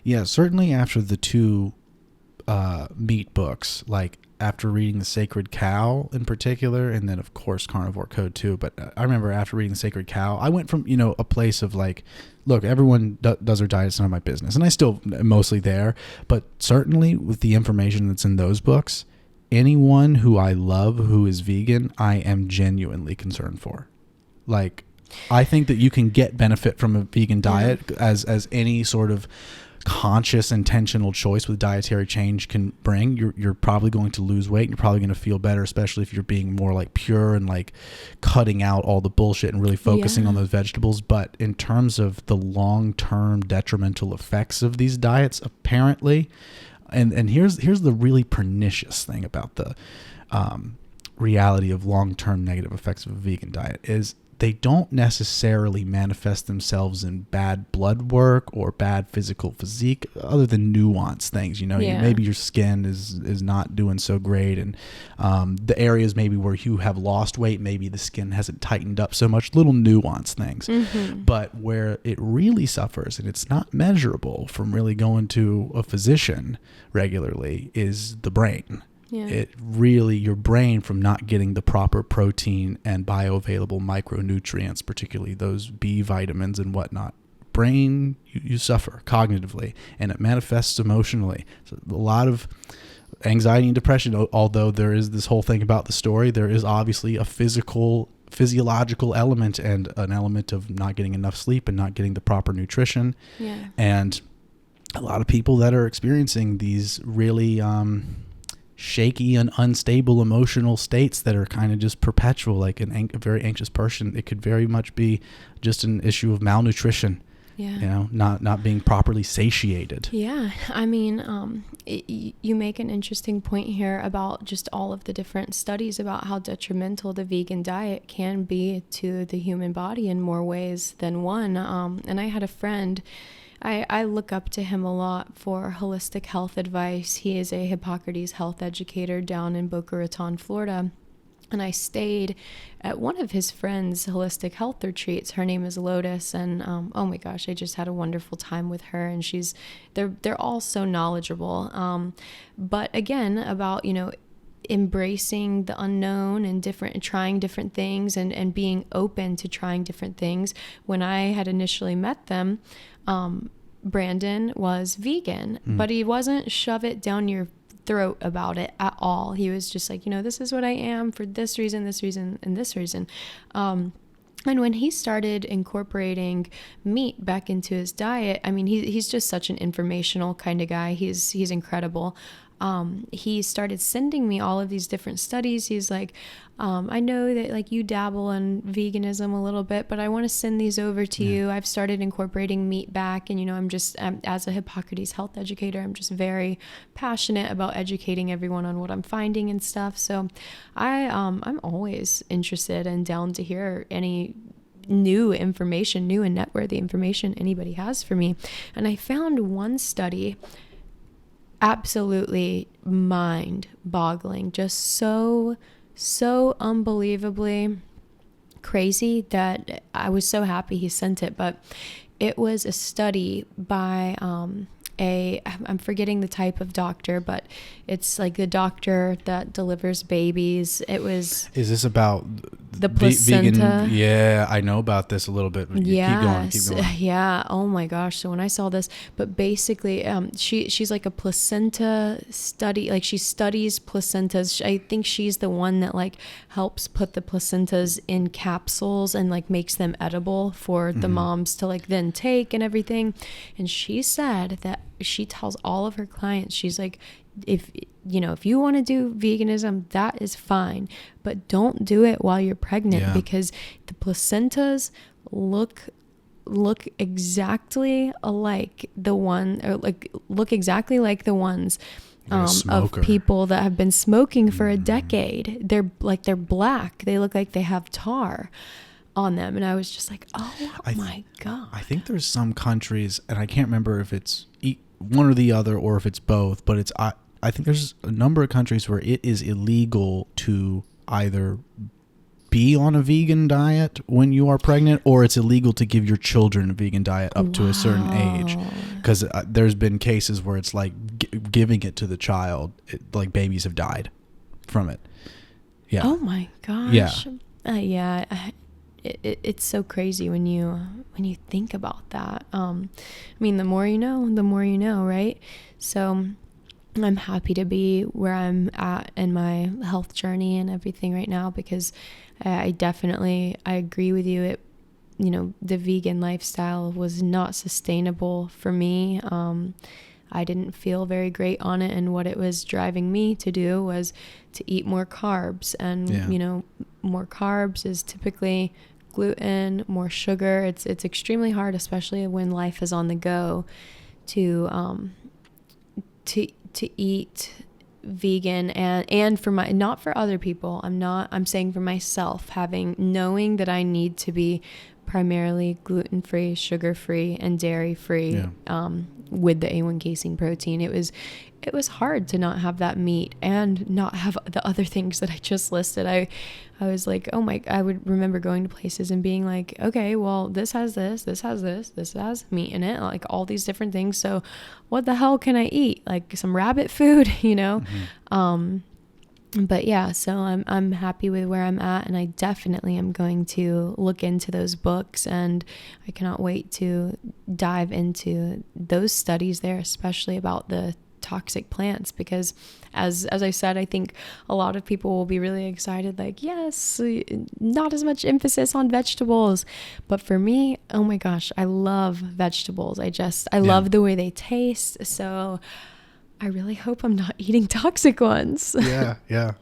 Yeah, certainly after the two meat books, like after reading The Sacred Cow in particular, and then of course Carnivore Code too. But I remember after reading The Sacred Cow, I went from, a place of like, look, everyone does their diet, it's none of my business. And I still am mostly there, but certainly with the information that's in those books, anyone who I love who is vegan, I am genuinely concerned for. Like, I think that you can get benefit from a vegan diet as any sort of conscious, intentional choice with dietary change can bring. You're probably going to lose weight. You're probably going to feel better, especially if you're being more like pure and like cutting out all the bullshit and really focusing on those vegetables. But in terms of the long-term detrimental effects of these diets, apparently, and here's the really pernicious thing about the reality of long-term negative effects of a vegan diet is they don't necessarily manifest themselves in bad blood work or bad physical physique, other than nuanced things. Maybe your skin is not doing so great, and the areas maybe where you have lost weight, maybe the skin hasn't tightened up so much, little nuanced things. But where it really suffers, and it's not measurable from really going to a physician regularly, is the brain. Yeah. It really, your brain, from not getting the proper protein and bioavailable micronutrients, particularly those B vitamins and whatnot, brain, you suffer cognitively, and it manifests emotionally. So a lot of anxiety and depression, although there is this whole thing about the story, there is obviously a physiological element and an element of not getting enough sleep and not getting the proper nutrition. Yeah. And a lot of people that are experiencing these really shaky and unstable emotional states that are kind of just perpetual, like a very anxious person, it could very much be just an issue of malnutrition. Yeah. Not being properly satiated. Yeah. I mean, you make an interesting point here about just all of the different studies about how detrimental the vegan diet can be to the human body in more ways than one. And I had a friend, I look up to him a lot for holistic health advice. He is a Hippocrates health educator down in Boca Raton, Florida. And I stayed at one of his friends' holistic health retreats. Her name is Lotus. And oh my gosh, I just had a wonderful time with her. And they're all so knowledgeable. But again, about, embracing the unknown and trying different things and being open to trying different things. When I had initially met them, Brandon was vegan, but he wasn't shove it down your throat about it at all. He was just like, this is what I am for this reason, and this reason. And when he started incorporating meat back into his diet, I mean, he's just such an informational kind of guy. He's incredible. He started sending me all of these different studies. He's like, I know that like you dabble in veganism a little bit, but I want to send these over to you. I've started incorporating meat back, and I'm just as a Hippocrates health educator, I'm just very passionate about educating everyone on what I'm finding and stuff. So I'm always interested and down to hear any new information, new and networthy information anybody has for me. And I found one study absolutely mind-boggling, just so unbelievably crazy that I was so happy he sent it. But it was a study by I'm forgetting the type of doctor, but it's like the doctor that delivers babies. Is this about the placenta? Vegan? Yeah, I know about this a little bit. Yes. Keep going. Yeah. Oh my gosh. So when I saw this, but basically, she's like a placenta study. Like she studies placentas. I think she's the one that like helps put the placentas in capsules and like makes them edible for the moms to like then take and everything. And she said that she tells all of her clients, she's like, if you want to do veganism, that is fine, but don't do it while you're pregnant, because the placentas look exactly like the one, or like look exactly like the ones of people that have been smoking for a decade. They're black. They look like they have tar on them. And I was just like, my God. I think there's some countries, and I can't remember if it's one or the other or if it's both, but I think there's a number of countries where it is illegal to either be on a vegan diet when you are pregnant, or it's illegal to give your children a vegan diet up to a certain age. Because there's been cases where it's like giving it to the child, like babies have died from it. Yeah. Oh my gosh. Yeah. It's so crazy when you think about that. I mean, the more you know, right? So I'm happy to be where I'm at in my health journey and everything right now, because I definitely, I agree with you. The vegan lifestyle was not sustainable for me. I didn't feel very great on it, and what it was driving me to do was to eat more carbs, and more carbs is typically gluten, more sugar. It's extremely hard, especially when life is on the go, to eat vegan, and for not for other people. I'm saying for myself, knowing that I need to be primarily gluten-free, sugar-free, and dairy-free, with the A1 casein protein. It was hard to not have that meat and not have the other things that I just listed. I was like, I would remember going to places and being like, okay, well, this has this has this, this has meat in it, like all these different things. So what the hell can I eat? Like some rabbit food, But yeah, so I'm happy with where I'm at, and I definitely am going to look into those books, and I cannot wait to dive into those studies there, especially about the toxic plants, because as I said, I think a lot of people will be really excited, like, yes, not as much emphasis on vegetables, but for me, oh my gosh, I love vegetables. I love the way they taste, so I really hope I'm not eating toxic ones. Yeah.